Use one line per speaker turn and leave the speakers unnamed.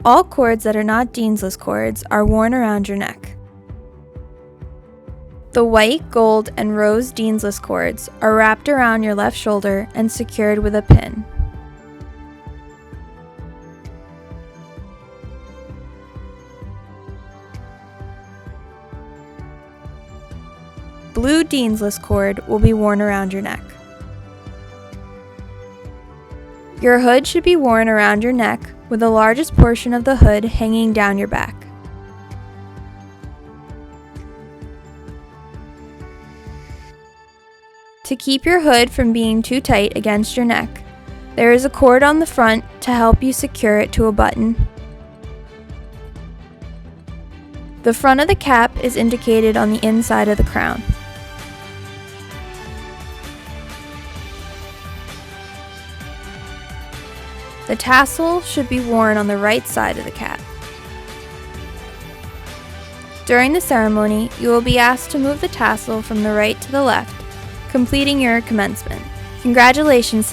All cords that are not Deansless cords are worn around your neck. The white, gold, and rose Deansless cords are wrapped around your left shoulder and secured with a pin. Blue Deansless cord will be worn around your neck. Your hood should be worn around your neck with the largest portion of the hood hanging down your back. To keep your hood from being too tight against your neck, there is a cord on the front to help you secure it to a button. The front of the cap is indicated on the inside of the crown. The tassel should be worn on the right side of the cap. During the ceremony, you will be asked to move the tassel from the right to the left, completing your commencement. Congratulations!